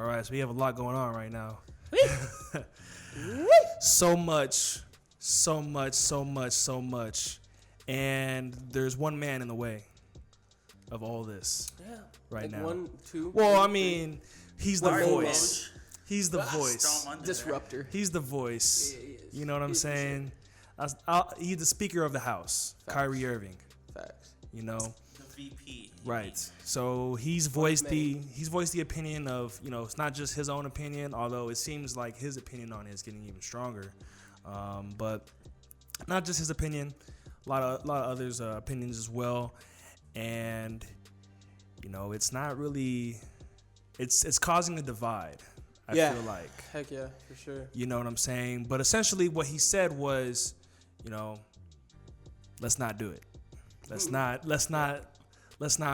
All right, so we have a lot going on right now. So much. And there's one man in the way of all this right now. 1, 2. Well, 3, I mean, he's the voice. He's the Ah, voice. Disruptor. He's the voice. Yeah, he is. You know what I'm He's for saying? He's the Speaker of the House, Kyrie Irving. Facts. You know, The VP. right? So he's voiced the opinion of, you know, it's not just his own opinion, although it seems like his opinion on it is getting even stronger. But not just his opinion, a lot of others' opinions as well, and you know, it's not really, it's causing a divide. I feel like. Heck yeah, for sure. You know what I'm saying? But essentially what he said was, you know, let's not do it. Let's not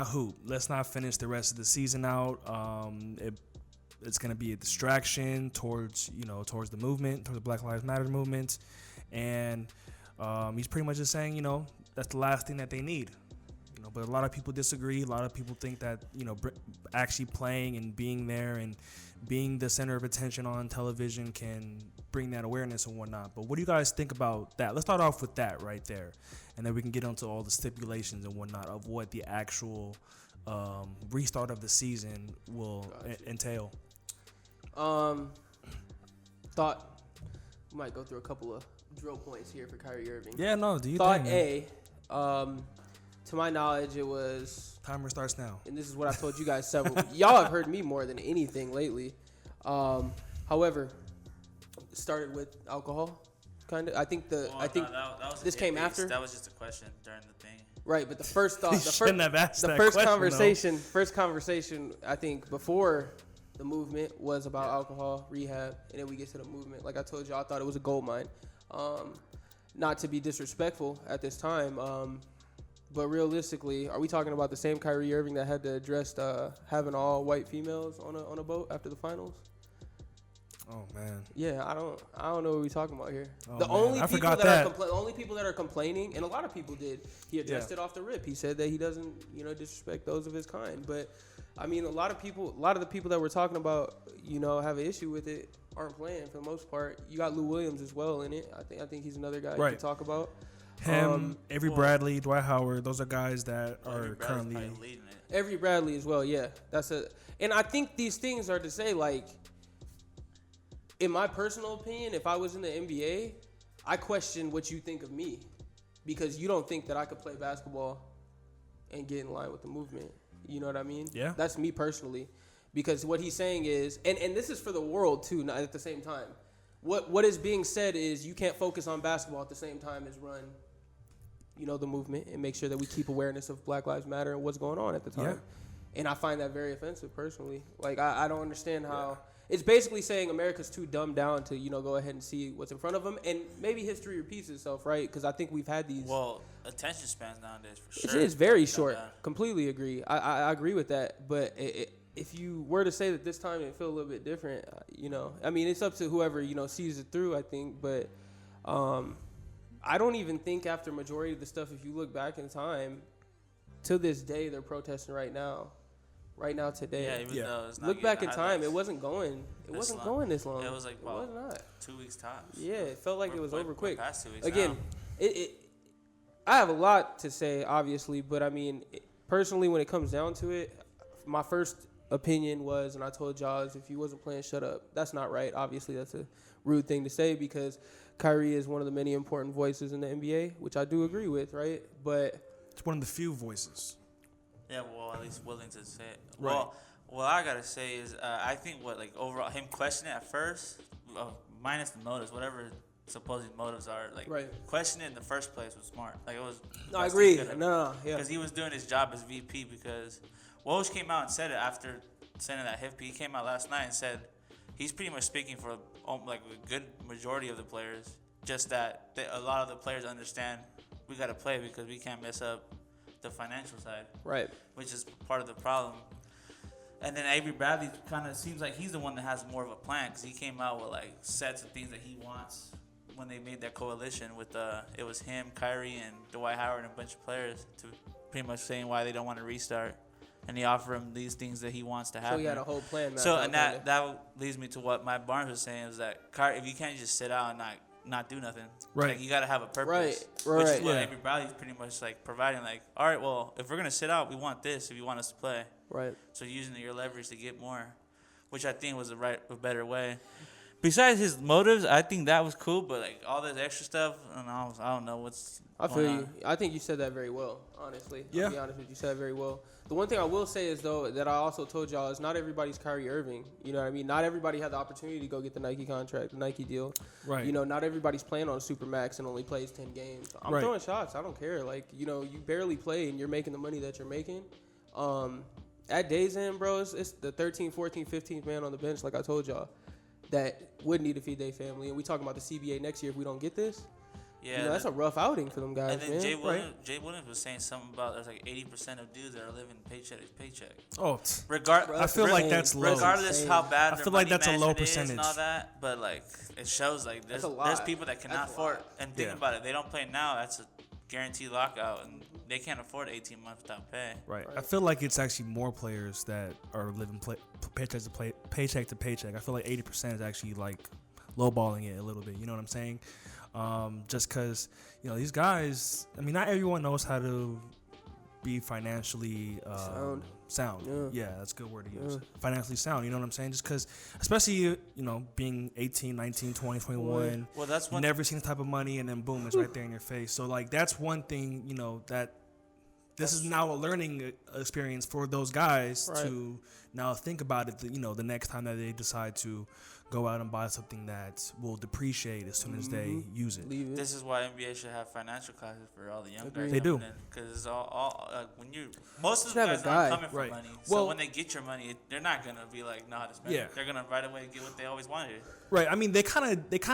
hoop. Let's not finish the rest of the season out. It's going to be a distraction towards the movement, towards the Black Lives Matter movement. And he's pretty much just saying, you know, that's the last thing that they need. You know, but a lot of people disagree. A lot of people think that, you know, actually playing and being there and being the center of attention on television can bring that awareness and whatnot. But what do you guys think about that? Let's start off with that right there, and then we can get into all the stipulations and whatnot of what the actual restart of the season will entail. Thought we might go through a couple of drill points here for Kyrie Irving. Yeah, no, do you Thought think? To my knowledge, it was. Timer starts now. And this is what I told you guys several. Y'all have heard me more than anything lately. However, it started with alcohol, kind of. I think that was this came after. That was just a question during the thing. Right, but the first thought, first conversation, I think before the movement was about alcohol, rehab, and then we get to the movement. Like I told you, I thought it was a gold mine. Not to be disrespectful at this time, but realistically, are we talking about the same Kyrie Irving that had to address having all white females on a boat after the finals? Oh man. Yeah, I don't know what we're talking about here. Oh, the man. only I people forgot that only people that are complaining, and a lot of people did. He addressed it off the rip. He said that he doesn't, you know, disrespect those of his kind. But I mean, a lot of the people that we're talking about, you know, have an issue with it, aren't playing for the most part. You got Lou Williams as well in it. I think he's another guy you can talk about. Him, Avery Bradley, Dwight Howard, those are guys that are currently leading it. Avery Bradley as well, yeah. And I think these things are to say, like, in my personal opinion, if I was in the NBA, I question what you think of me, because you don't think that I could play basketball and get in line with the movement. You know what I mean? Yeah. That's me personally, because what he's saying is, and this is for the world too, not at the same time. What is being said is you can't focus on basketball at the same time as run, you know, the movement and make sure that we keep awareness of Black Lives Matter and what's going on at the time. Yeah. And I find that very offensive personally. Like, I don't understand how it's basically saying America's too dumbed down to, you know, go ahead and see what's in front of them. And maybe history repeats itself, right? Because I think we've had these. Well, attention spans nowadays for sure. It is very short. Completely agree. I agree with that. But if you were to say that this time it feel a little bit different, you know, I mean, it's up to whoever, you know, sees it through, I think. But I don't even think after majority of the stuff, if you look back in time, to this day, they're protesting right now today. Yeah, even though it's not look back in time, it wasn't going. It wasn't going this long. It was like, well, it was not. 2 weeks tops. Yeah, it felt like it was over quick. Past 2 weeks Again, now. I have a lot to say, obviously, but I mean, personally, when it comes down to it, my first opinion was, and I told y'all, is if you wasn't playing, shut up. That's not right. Obviously, that's a rude thing to say because Kyrie is one of the many important voices in the NBA, which I do agree with, right? But it's one of the few voices. Yeah, well, at least willing to say it. Right. Well, what I gotta say is, I think overall him questioning it at first, minus the motives, whatever supposed motives are, questioning it in the first place was smart. Like it was. No, I agree. Yeah. Because he was doing his job as VP. Because Woj came out and said it after sending that HIP. He came out last night and said he's pretty much speaking for like a good majority of the players. Just that a lot of the players understand we gotta play because we can't mess up the financial side, right? Which is part of the problem. And then Avery Bradley kind of seems like he's the one that has more of a plan because he came out with like sets of things that he wants when they made that coalition with it was him, Kyrie, and Dwight Howard and a bunch of players to pretty much saying why they don't want to restart. and they offer him these things that he wants to So happen. he had a whole plan. mapped So out, and kinda. that leads me to what Matt Barnes was saying is that if you can't just sit out and not do nothing, Right. Like you got to have a purpose, Right, Which is right. what Yeah. Avery Bradley's pretty much like providing. Like, all right, well, if we're gonna sit out, we want this. If you want us to play, Right. so using your leverage to get more, which I think was a better way. Besides his motives, I think that was cool. But like all this extra stuff, and I don't know what's. I going feel you. on. I think you said that very well, honestly. Yeah. I'll be honest with you. You said it very well. The one thing I will say is, though, that I also told y'all is not everybody's Kyrie Irving. You know what I mean? Not everybody had the opportunity to go get the Nike contract, the Nike deal. Right. You know, not everybody's playing on a Supermax and only plays 10 games. I'm Right. throwing shots. I don't care. Like, you know, you barely play and you're making the money that you're making. At day's end, bro, it's the 13th, 14th, 15th man on the bench, like I told y'all, that would need to feed their family. And we talking about the CBA next year if we don't get this. Yeah, You know, that's a rough outing for them guys, and then man. Jay Williams was saying something about there's like 80% of dudes that are living paycheck to paycheck. Oh, I feel like that's low. Regardless how bad I their feel like money that's a low management is and percentage. all that, but like it shows like That's there's a lot. there's people that cannot That's a afford. lot. And think Yeah. about it, they don't play now. That's a guaranteed lockout, and they can't afford 18 months without pay. Right. I feel like it's actually more players that are living paycheck to paycheck. I feel like 80% is actually like lowballing it a little bit. You know what I'm saying? Just because, you know, these guys, I mean, not everyone knows how to be financially sound. Yeah, that's a good word to use. Financially sound, you know what I'm saying? Just because, especially, you know, being 18, 19, 20, 21, Well, that's you one. never seen the type of money, and then boom, it's right there in your face. So, like, that's one thing, you know, that this is now a learning experience for those guys Right. to now think about it, you know, the next time that they decide to go out and buy something that will depreciate as soon as they use it. Leave it. This is why NBA should have financial classes for all the young guys. They do. Because it's all when you most of the Should have a guys aren't guide. coming for Right. money. Well- So when they get your money, they're not gonna be like, "No, how to spend Yeah. it." They're gonna right away get what they always wanted. Right. I mean, they kind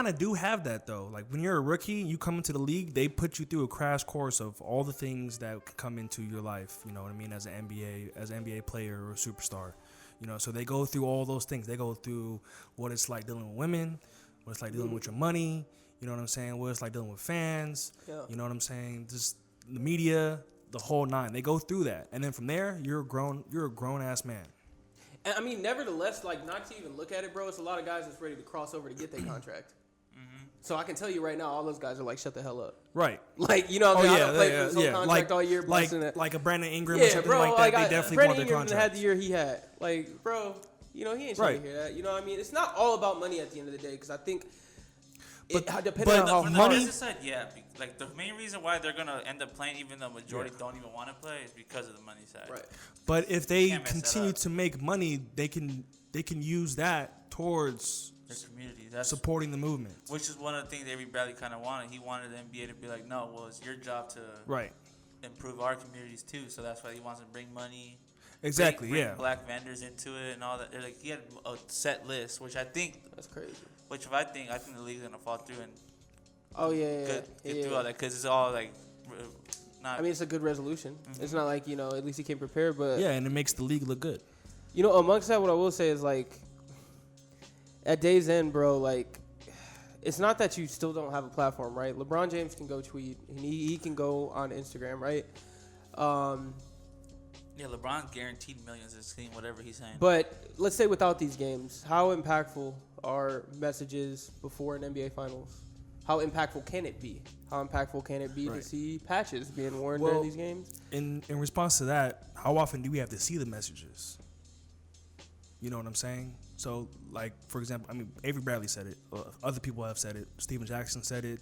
of do have that though. Like when you're a rookie, you come into the league, they put you through a crash course of all the things that could come into your life. You know what I mean? As an NBA player or a superstar. You know, so they go through all those things. They go through what it's like dealing with women, what it's like dealing with your money. You know what I'm saying? What it's like dealing with fans. Yeah. You know what I'm saying? Just the media, the whole nine. They go through that, and then from there, you're a grown ass man. And I mean, nevertheless, like, not to even look at it, bro, it's a lot of guys that's ready to cross over to get their contract. So I can tell you right now, all those guys are like, shut the hell up. Right. Like, you know, what I mean? I don't play for this whole yeah. contract all year. busting that. Like a Brandon Ingram or Yeah, something bro, like that. I, They definitely Brandon want their Ingram had contract. the year he had. Like, bro, you know, he ain't trying Right. to hear that. You know what I mean? It's not all about money at the end of the day, because I think, But- depending but on how From the money- business side, yeah. Like the main reason why they're gonna end up playing, even though majority don't even want to play, is because of the money side. Right. But if they Can't mess that continue up. to make money, they can use that towards Their community. That's supporting the movement. which is one of the things Avery Bradley kind of wanted. He wanted the NBA to be like, no, well, it's your job to Right. improve our communities too. So that's why he wants to bring money. Exactly. bring Yeah. Black vendors into it and all that. They're like he had a set list, which I think That's crazy. I think the league's gonna fall through and Oh, yeah. get through all that because it's all like not. I mean, it's a good resolution. It's not like, you know, at least he came prepared, but, Yeah, and it makes the league look good. you know, amongst that, what I will say is, like, at day's end, bro, like, it's not that you still don't have a platform, right? LeBron James can go tweet, and he can go on Instagram, right? yeah, LeBron guaranteed millions is seeing whatever he's saying. But let's say without these games, how impactful are messages before an NBA Finals? How impactful can it be? How impactful can it be to Right. see patches being worn Well, during these games? In response to that, how often do we have to see the messages? You know what I'm saying? So, like, for example, I mean, Avery Bradley said it. Other people have said it. Steven Jackson said it,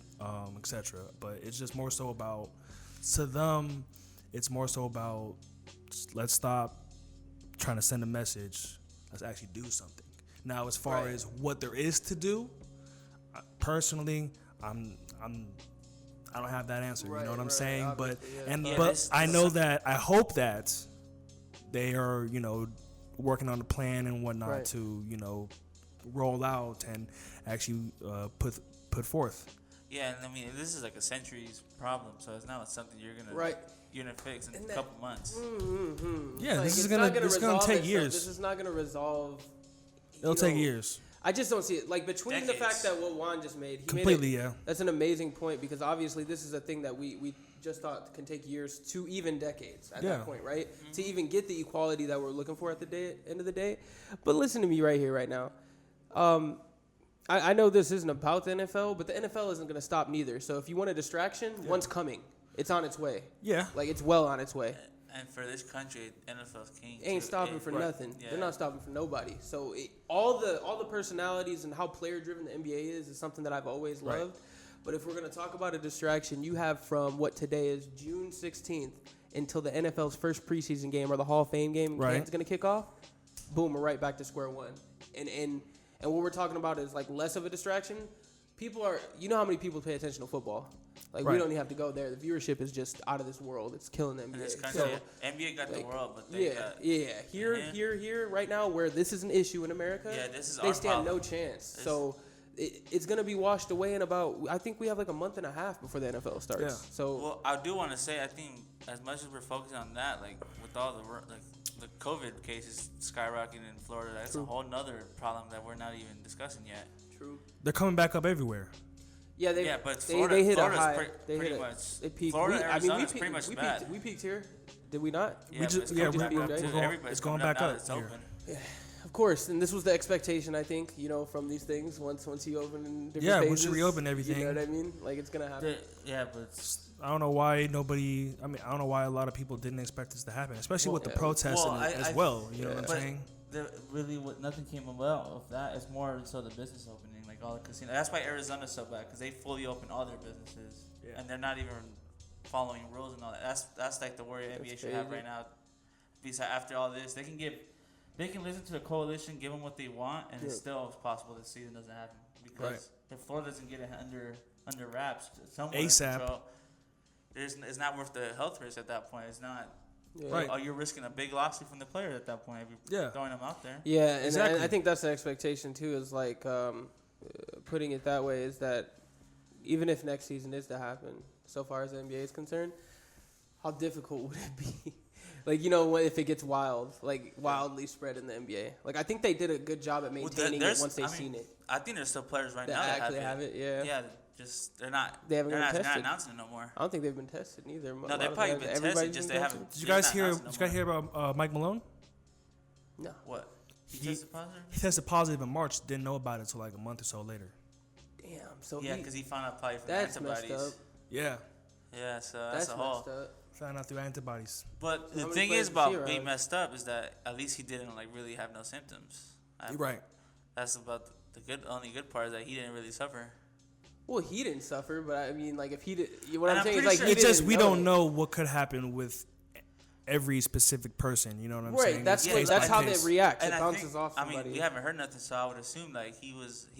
etc. But it's just more so about, to them, it's more so about, let's stop trying to send a message. Let's actually do something. Now, as far Right. as what there is to do, personally, I don't have that answer. You Right, know what I'm right, saying? But obviously, yeah. and Yeah, but this- I this- know that I hope that they are, you know, working on a plan and whatnot Right. to, you know, roll out and actually put forth. Yeah, and I mean this is like a century's problem, so it's not something you're gonna fix in And a that- couple months. Yeah, Like, this is it's gonna not this is gonna resolve take itself. years. This is not gonna resolve. It'll take years. I just don't see it. Like, between the Decades. fact that what Juan just made, he Completely, made it, yeah. That's an amazing point, because obviously this is a thing that we just thought can take years to even decades at Yeah. that point, right? To even get the equality that we're looking for at the end of the day. But listen to me right here, right now. I know this isn't about the NFL, but the NFL isn't going to stop neither. So if you want a distraction, one's coming. It's on its way. Yeah. Like, it's well on its way. And for this country, NFL's king. Ain't too. stopping for nothing. Yeah. They're not stopping for nobody. So all the personalities and how player driven the NBA is something that I've always Right. loved. But if we're gonna talk about a distraction, you have from what today is June 16th until the NFL's first preseason game or the Hall of Fame game Right. is gonna kick off. Boom, we're right back to square one. And what we're talking about is like less of a distraction. People are, you know how many people pay attention to football? Like we Right. don't even have to go there. The viewership is just out of this world. It's killing the In NBA. this country, So, NBA got the like, world, but they got. Here, right now, where this is an issue in America, Yeah, this is they our stand no problem. chance. So it's gonna be washed away in about. I think we have like a month and a half before the NFL starts. Yeah. So Well, I do want to say, I think as much as we're focusing on that, like with all the COVID cases skyrocketing in Florida, that's True. a whole nother problem that we're not even discussing yet. true. They're coming back up everywhere. Yeah, Yeah, but Florida, they hit Florida's a high. pretty hit a, much. They peaked. Florida, Arizona's we pretty much we bad. peaked. We peaked here. Did we not? Yeah, We but just- it's yeah, coming we're- back up we're too. going- Everybody's it's going coming up back now up that it's here. open. Of course, and this was the expectation. I think from these things once you open in different Yeah, phases, once you reopen everything. You know what I mean? Like it's gonna happen. Yeah, but it's, I don't know why nobody. I mean, I don't know why a lot of people didn't expect this to happen, especially with the yeah. protests Well, and, as I- well. You know what I'm but saying? there really nothing came about of that. It's more so the business opening, like all the casinos. That's why Arizona's so bad because they fully open all their businesses, Yeah. and they're not even following rules and all that. That's like the worry NBA should have crazy. right now. Besides, after all this, they can listen to the coalition, give them what they want, and it's Yeah. still possible the season doesn't happen because Right. if Florida doesn't get it under wraps, somewhere ASAP. in control, it's not worth the health risk at that point. It's not. Yeah. Right. Oh, you're risking a big lawsuit from the player at that point if you're Yeah. throwing them out there. Yeah, and, Exactly. and I think that's the expectation too. Is like putting it that way is that even if next season is to happen, so far as the NBA is concerned, how difficult would it be? Like if it gets wildly spread in the NBA. Like I think they did a good job at maintaining it once they seen it. I think there's still players right That now that actually have it. Yeah. Yeah, just they're not. They haven't they're been not, they're not tested. announcing it no more. I don't think they've been tested either. No, they've probably been tested. Just they haven't. Did you guys they're hear? not Did you guys hear about Mike Malone? No. What? He He- tested positive. He tested positive in March. Didn't know about it until like a month or so later. Damn. So Yeah, because he found out probably from that's antibodies. messed up. Yeah, Yeah, so that's That's a whole. messed up. found out through antibodies. But How the many thing players is is about he being around? messed up is that at least he didn't like really have no symptoms. Right. That's about the only good part is that he didn't really suffer. Well, he didn't suffer, but I mean, like if he did, what And I'm I'm saying is pretty like sure he It's just didn't we know don't it. know what could happen with every specific person. You know what I'm saying? Right, that's It's what, case that's by how they case. react. It And I bounces think, off I somebody. mean, we haven't heard nothing, so I would assume like he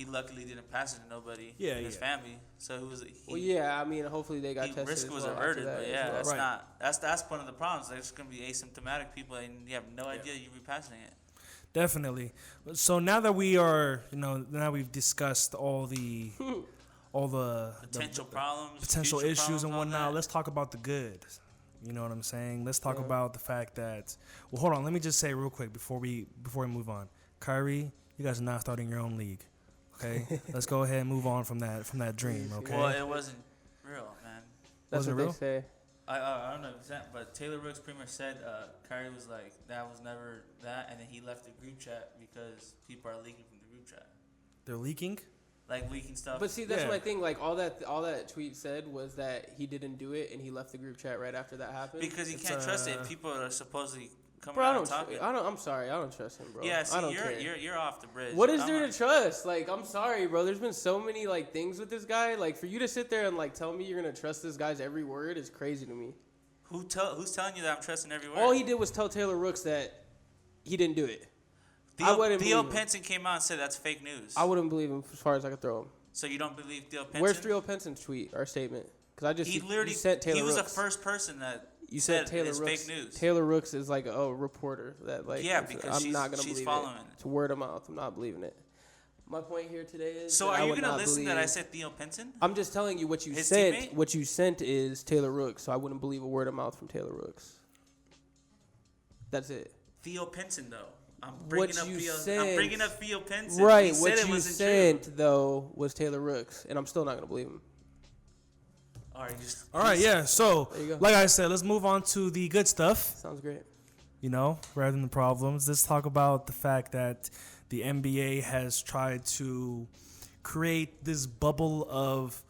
luckily didn't pass it to nobody Yeah, in his yeah. family. So Well, yeah, I mean, hopefully they got tested. risk as was well averted, after that but as yeah, well. that's Right. not that's one of the problems. There's gonna be asymptomatic people, and you have no idea you'll be passing it. Definitely. So now that we are, now we've discussed all the Potential problems, potential future issues problems, and all whatnot, that. let's talk about the good. You know what I'm saying? Let's talk Yeah. about the fact that. Well, hold on. Let me just say real quick before we move on. Kyrie, you guys are not starting your own league. Okay, let's go ahead and move on from that dream. Okay. Well, it wasn't real, man. That's Was it what real? they say. I don't know exactly, but Taylor Rooks pretty much said Kyrie was like that was never that, and then he left the group chat because people are leaking from the group chat, They're leaking. like leaking stuff. But see, that's Yeah. my thing. Like all that tweet said was that he didn't do it, and he left the group chat right after that happened. because you It's, can't trust it. If people are supposedly coming Bro, I out don't. and talking. I'm sorry. I don't trust him, bro. Yeah, see, I don't you're, care. you're off the bridge. What is I'm there not- to trust? Like, I'm sorry, bro. There's been so many like things with this guy. Like, for you to sit there and like tell me you're gonna trust this guy's every word is crazy to me. Who's telling you that I'm trusting every word? All he did was tell Taylor Rooks that he didn't do it. I wouldn't Theo believe him. Penson came out and said that's fake news. I wouldn't believe him as far as I could throw him. So you don't believe Theo Penson? Where's Theo Penson's tweet or statement? Because I just He you literally sent Taylor he was Rooks. the first person that You said said Taylor it's Rooks. fake news. Taylor Rooks is like a reporter that like. Yeah, it's- because I'm she's- not gonna she's believe following it. it. It's word of mouth. I'm not believing it. My point here today is. So that I are you would gonna not listen that I believe- said Theo Penson? I'm just telling you what you His sent. teammate? What you sent is Taylor Rooks, so I wouldn't believe a word of mouth from Taylor Rooks. That's it. Theo Penson though. I'm What bringing up you Theo. I'm sent- bringing up Theo Penson. Right. He said What it you wasn't sent true. though was Taylor Rooks, and I'm still not gonna believe him. Or you just All right, yeah. So, There you go. like I said, let's move on to the good stuff. Sounds great. You know, rather than the problems. Let's talk about the fact that the NBA has tried to create this bubble of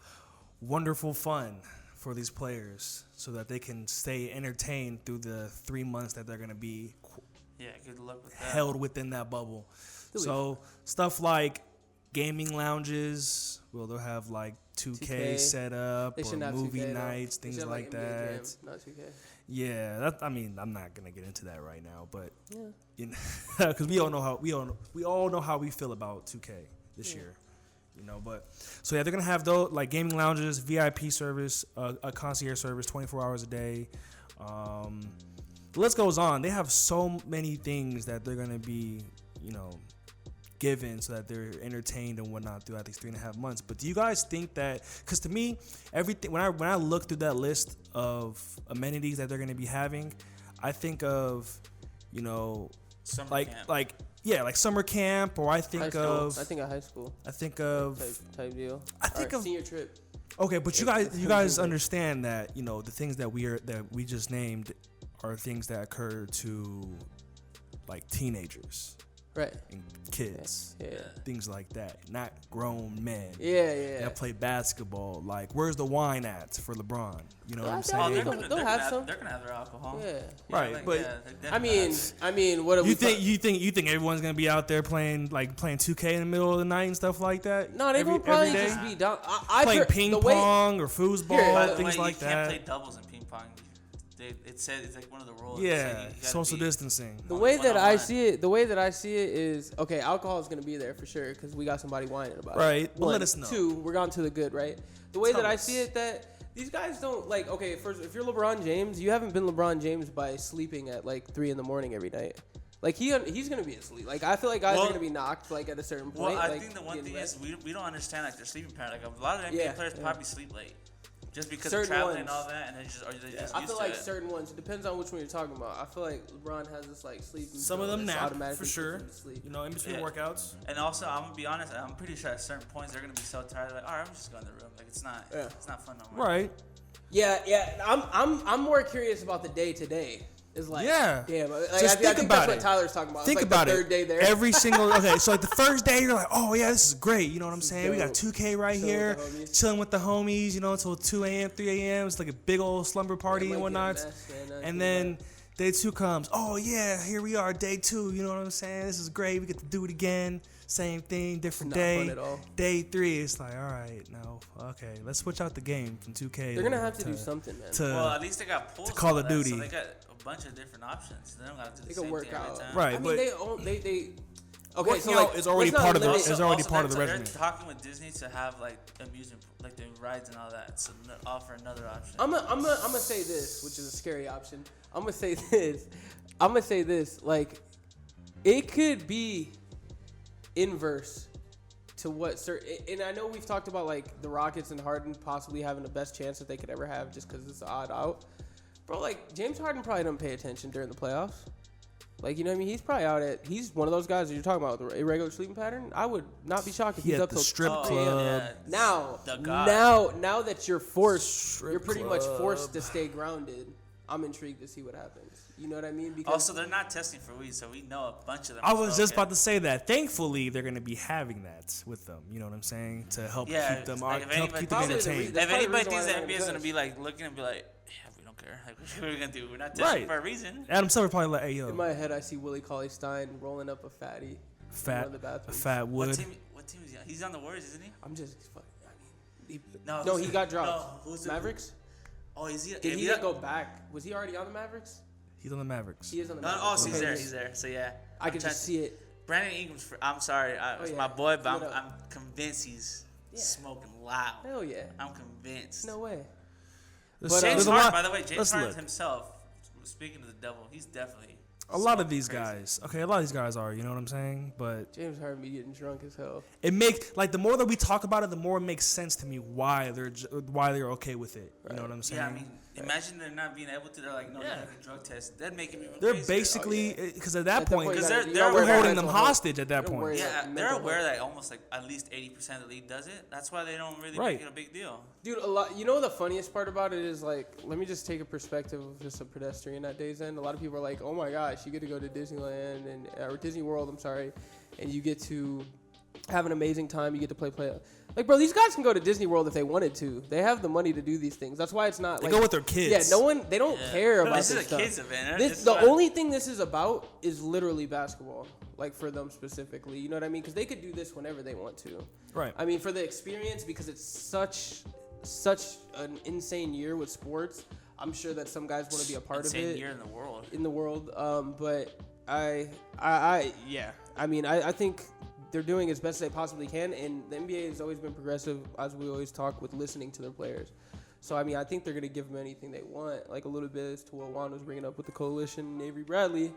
wonderful fun for these players so that they can stay entertained through the 3 months that they're going to be yeah, good luck with that. held within that bubble. Really? So stuff like gaming lounges, well, they'll have like 2K 2K. Set up, They or shouldn't have movie 2K, though. nights, They things should have, like NBA Jam, that. not 2K. Yeah, that, I mean, I'm not gonna get into that right now, but Yeah. you know, because we all know how we feel about 2K this year, you know. But so yeah, they're gonna have those like gaming lounges, VIP service, a concierge service, 24 hours a day. The list goes on. They have so many things that they're gonna be, you know, given so that they're entertained and whatnot throughout these 3.5 months. But do you guys think that? Because to me, everything when I look through that list of amenities that they're going to be having, I think of, you know, Summer like camp. like summer camp, or I think High school. of I think of high school type deal. I think Or of- senior trip. okay, but you guys understand that, you know, the things that we just named are things that occur to like teenagers Right. and kids. Yeah. Things like that, not grown men Yeah. that play basketball. Like, where's the wine at for LeBron? You know what I'm I saying? Oh, think they're they'll gonna have have some. They're gonna have their alcohol. Yeah. Right, but- they I definitely have- mean, what are You we think you think everyone's gonna be out there playing 2K in the middle of the night and stuff like that? No, they every, will probably every day? just be down. I Playing per- ping the way- pong or By foosball, the things way, like you can't that. play doubles in ping pong. It said it's like one of the rules. Yeah, You gotta social be- distancing. The on way that I one-on-one. see it, is okay. Alcohol is gonna be there for sure because we got somebody whining about it. Right, well, let One. us know. Two, we're on to the good, right? The way Tell that I us. see it, that these guys don't like. Okay, first, if you're LeBron James, you haven't been LeBron James by sleeping at like 3 a.m. every night. Like he's gonna be asleep. Like I feel like guys Well- are gonna be knocked like at a certain point. Well, I like, think the one getting thing rest. is we don't understand like their sleeping pattern. Like a lot of NBA Yeah, players yeah. probably sleep late, just because Certain of traveling and ones. all that, and they just I used feel to like it. certain ones. It depends on which one you're talking about. I feel like LeBron has this like sleep. Some of until them it's nap automatically for puts sure. them to sleep. You know, in between Yeah. workouts. And also, I'm gonna be honest. I'm pretty sure at certain points they're gonna be so tired. Like, all right, I'm just going to the room. Like it's not fun no more. Right. Yeah. I'm more curious about the day to day. Is like, Yeah. damn. Like, Just I think think about that's it. what Tyler's talking about. Think it's like about the it. third day there. Every single so like the first day you're like, oh yeah, this is great. You know what I'm saying? We got dope. 2K right Chilling here, with the homies. chilling with the homies. You know, until 2 a.m., 3 a.m. It's like a big old slumber party Yeah, and might get a whatnot. mess, man. And then day 2 comes. Oh yeah, here we are, day 2. You know what I'm saying? This is great. We get to do it again. Same thing, different Not day. fun at all. Day 3, it's like, all right, no, okay, let's switch out the game from 2K. They're gonna have to do something, man. Well, at least they got pools. to Call and of all that, Duty. So they got a bunch of different options. They don't gotta do the They same can work thing every out. time. Right, I mean, but they. Okay, working so like out is already let's not part of the- limit- is already part of the they're regimen. talking with Disney to have like amusement, like the rides and all that. So offer another option. I'm gonna say this, which is a scary option. I'm gonna say this. Like, it could be inverse to what certain. And I know we've talked about like the Rockets and Harden possibly having the best chance that they could ever have, just because it's odd out. Bro, like James Harden probably doesn't pay attention during the playoffs. Like, you know what I mean? He's probably out at. He's one of those guys that you're talking about with the irregular sleeping pattern. I would not be shocked if he he's at up the till strip 2 a.m. club. Now, The God. now that you're forced, Strip you're pretty much club. forced to stay grounded. I'm intrigued to see what happens. You know what I mean? Because Also, they're not testing for weed, so we know a bunch of them. I are was just okay. about to say that. Thankfully, they're going to be having that with them. You know what I'm saying? To help Yeah, keep them, like, if help anybody- keep them Probably the entertained. reason- That's If probably the anybody reason thinks why the they're NBA is gonna gonna be like looking and be like, yeah, we don't care. Like, what are we gonna do? We're not testing Right. for a reason. Adam Silver probably like, hey yo, in my head, I see Willie Cauley-Stein rolling up a fatty. in one fat, of the a bathrooms. fat What wood. team? What team is he on? He's on the Warriors, isn't he? I'm just fucking. No, No, who's he the- got dropped. No, who's the- Mavericks? Oh, is he? Did if he he go back? Was he already on the Mavericks? He's on the Mavericks. He is on the No, Mavericks. oh, so he's Okay, there. yes. He's there. So yeah, I I'm can trying just to- see it. Brandon Ingram's. I'm sorry, it's yeah. my boy, but Look it I'm up. convinced he's Yeah. smoking loud. Hell yeah. I'm convinced. No way. There's, But, there's James a Harden, lot. by the way, James let's Harden look. himself. Speaking of the devil, he's definitely A lot of smoking these crazy. guys. Okay, a lot of these guys are. You know what I'm saying? But James Harden be getting drunk as hell. it makes like the more that we talk about it, the more it makes sense to me why they're okay with it. You know what I'm saying? Yeah, I mean, Imagine they're not being able to. They're like, no, Yeah. you have a drug test. That'd make it even They're crazier. basically because at that At that point, point, you Because gotta- they're you gotta worry we're about holding them mental health. hostage at that You're point. worried. Yeah, mental they're aware health. that almost like at least 80% of the league does it. That's why they don't really Right. make it a big deal. Dude, a lot. You know the funniest part about it is like, let me just take a perspective of just a pedestrian at Days End. A lot of people are like, oh my gosh, you get to go to Disneyland and or Disney World, I'm sorry, and you get to have an amazing time. You get to play. Like, bro, these guys can go to Disney World if they wanted to. They have the money to do these things. That's why it's not They like go with their kids. Yeah, no one. They don't care about This this, is a stuff. kids event. This, the only thing this is about is literally basketball, like for them specifically. You know what I mean? Because they could do this whenever they want to. Right. I mean, for the experience, because it's such an insane year with sports. I'm sure that some guys want to be a part of it year in the world. But yeah. I mean, I think they're doing as best as they possibly can, and the NBA has always been progressive, as we always talk, with listening to their players. So, I mean, I think they're going to give them anything they want, like a little bit as to what Juan was bringing up with the coalition, Avery Bradley.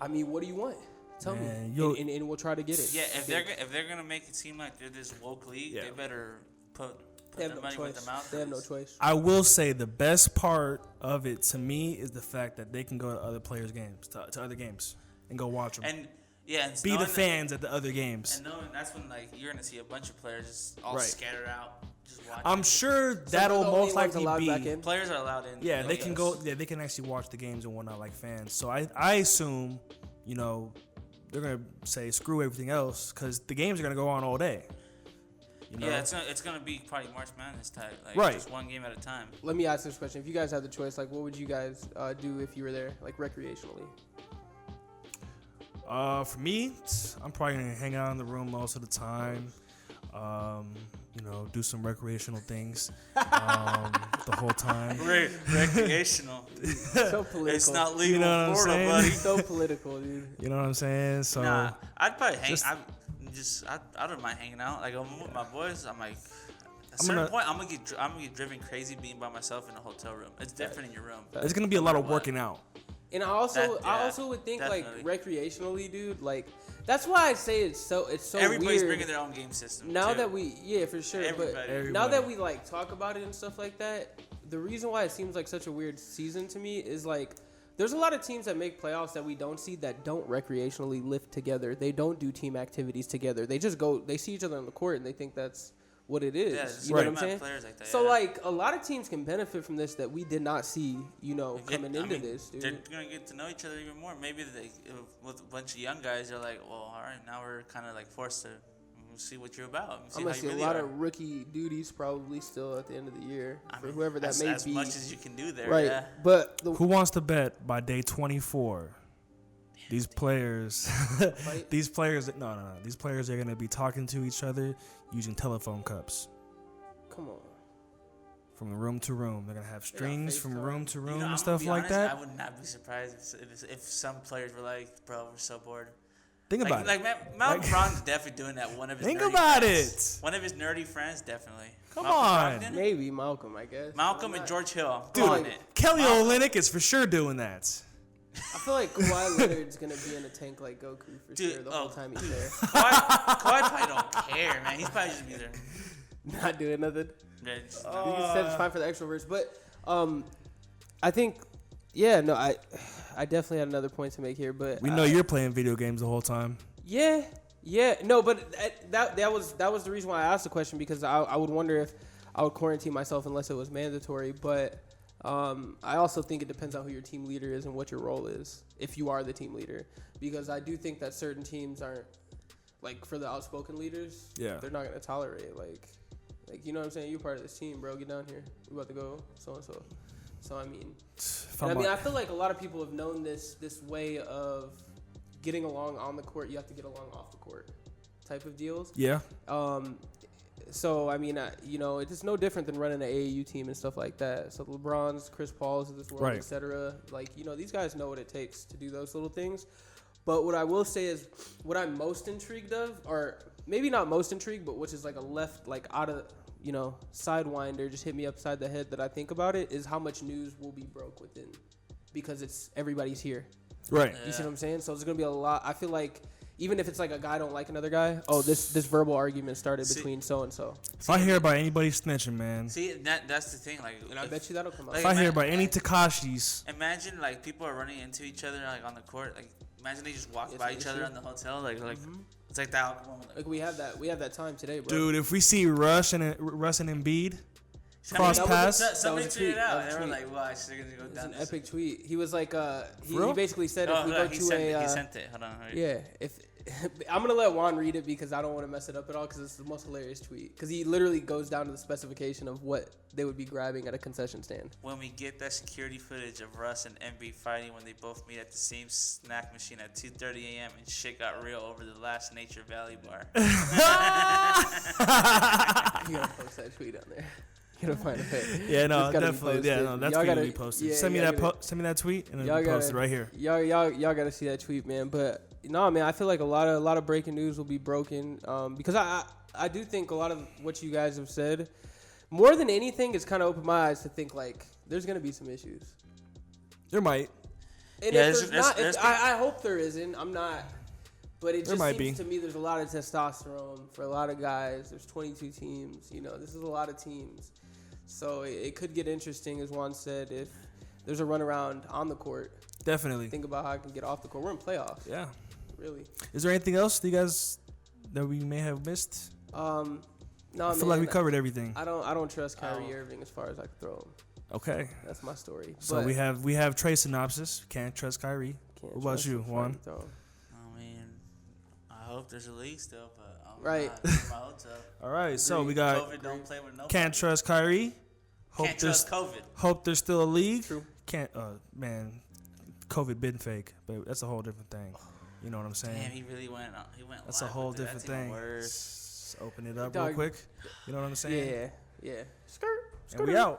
I mean, what do you want? Tell me, and we'll try to get it. Yeah, if they're gonna make it seem like they're this woke league, Yeah. they better put They have their no money where choice. their mouth They have no is. choice. I will say the best part of it to me is the fact that they can go to other players' games, to other games, and go watch them. And yeah, and Be the knowing fans at the other games. And knowing that's when like you're gonna see a bunch of players just all Right. scattered out, just watching. I'm sure So that'll they're the only most ones likely allowed back be. in? Players are allowed in. Yeah, they Yes. can go. Yeah, they can actually watch the games and whatnot like fans. So I assume, they're gonna say screw everything else because the games are gonna go on all day. Yeah, it's gonna be probably March Madness type, like Right. just one game at a time. Let me ask this question: if you guys had the choice, like, what would you guys do if you were there, like recreationally? For me, I'm probably gonna hang out in the room most of the time. Do some recreational things the whole time. Recreational. So political. It's not legal know what in I'm Florida, saying? buddy. so political, dude. You know what I'm saying? So Nah, I'd probably hang. just- I don't mind hanging out. Like I'm with my boys. I'm like, at a I'm certain gonna- point, I'm gonna get driven crazy being by myself in a hotel room. It's different in your room. there's gonna be a lot of What? working out. And I also That- would think definitely. like recreationally, dude. Like that's why I say it's so Everybody's weird. bringing their own game system. Now too. that we for sure, but Everybody. now that we like talk about it and stuff like that, the reason why it seems like such a weird season to me is like there's a lot of teams that make playoffs that we don't see that don't recreationally live together. They don't do team activities together. They just go. They see each other on the court and they think that's what it is. Yeah, just you know what right. I'm saying? Players like that, So yeah. like a lot of teams can benefit from this that we did not see. Coming into this, dude. They're gonna get to know each other even more. Maybe with a bunch of young guys, they're like, well, all right, now we're kind of like forced to see what you're about. See I'm how gonna you see really a lot are. of rookie duties probably still at the end of the year I for mean, whoever that as, may as be. much as you can do there, Right, yeah. but Who wants to bet by day 24? These players, these players are gonna be talking to each other using telephone cups come on. from room to room. They're gonna have strings from FaceTime. room to room I'm and gonna stuff be like honest, that. I would not be surprised if some players were like, bro, we're so bored. Think Like, about like it. Malcolm Brogdon's definitely doing that. One of his Think nerdy about friends. it. One of his nerdy friends, definitely. Come Malcolm on. Brogdon? Maybe Malcolm, I guess. Malcolm Why and not? George Hill. Dude, Doing it. Kelly Olynyk is for sure doing that. I feel like Kawhi Leonard's gonna be in a tank like Goku for Dude, sure the whole time he's there, Kawhi probably don't care, man. He's probably just be there. not doing nothing. Yeah, just- He said it's fine for the extroverts, but I think, yeah, no, I definitely had another point to make here, but We know you're playing video games the whole time. Yeah, no, but that was the reason why I asked the question, because I would wonder if I would quarantine myself unless it was mandatory. But I also think it depends on who your team leader is and what your role is, if you are the team leader, because I do think that certain teams aren't, like, for the outspoken leaders. Yeah. They're not gonna tolerate like you know what I'm saying. You're part of this team, bro. Get down here. We about to go so and so. So I mean, If and I'm I like- feel like a lot of people have known this way of getting along on the court. You have to get along off the court, type of deals. yeah. So I mean, it's no different than running an AAU team and stuff like that. So LeBron's, Chris Paul's of this world, Right. etc. Like, these guys know what it takes to do those little things. But what I will say is, what I'm most intrigued of, or maybe not most intrigued, but which is like a left, like out of, sidewinder, just hit me upside the head that I think about it, is how much news will be broke within, because everybody's here. Right. You see what I'm saying? So it's gonna be a lot. I feel like even if it's like a guy don't like another guy. Oh, this verbal argument started between so and so. If I hear about anybody snitching, man. See, that's the thing. Like, And I bet you that'll come out. Like, If I hear about any Takashis, imagine like people are running into each other like on the court. Like, imagine they just walk It's by an each other issue. in the hotel. Like it's like that. Like we have that time today, bro. dude, if we see Russ and Embiid cross Somebody- pass, Somebody That was a tweeted tweet. out. That was a They were tweet. like, "Wow, I should go It's down an this." epic tweet. He was like, he real? basically said if Oh, we hold go on, he to sent a, it. He sent it. Hold on. yeah, if I'm gonna let Juan read it because I don't want to mess it up at all because it's the most hilarious tweet because he literally goes down to the specification of what they would be grabbing at a concession stand. When we get that security footage of Russ and Embiid fighting when they both meet at the same snack machine at 2:30 a.m. and shit got real over the last Nature Valley bar. You gotta post that tweet on there. You gotta find it. yeah, no, It's gotta be definitely, yeah, posted. no, that's Y'all gonna gotta- be posted. yeah, send me y'all that, gotta- send me that tweet, and y'all it'll be posted gotta- right here. Y'all gotta see that tweet, man. But no, man, I feel like a lot of breaking news will be broken because I do think a lot of what you guys have said, more than anything, it's kind of opened my eyes to think like there's gonna be some issues. There might. And Yeah, if there's- there's not, there's- I hope there isn't. I'm not. But it There just might seems be. to me there's a lot of testosterone for a lot of guys. There's 22 teams. You know, this is a lot of teams. So it could get interesting, as Juan said, if there's a runaround on the court. Definitely. Think about how I can get off the court. We're in playoffs, Yeah. really. Is there anything else that you guys that we may have missed? No, I feel like we covered everything. I don't trust Kyrie Irving as far as I can throw him. Okay. That's my story. So But we have Trey synopsis. Can't trust Kyrie. can't What about trust you, him before Juan? I can throw him. I mean, I hope there's a league still, but I'm Right. not in my hotel. All right. So Agreed. we got COVID don't play with nobody. can't trust Kyrie. Hope Can't there's trust COVID. hope there's still a league. True. Can't. Man, COVID been fake, but that's a whole different thing. You know what I'm saying? Damn, he really went. He went. That's a live whole with it. different That's even thing. Worse. Open it up Dog. real quick. You know what I'm saying? Yeah. Skirt. And we out.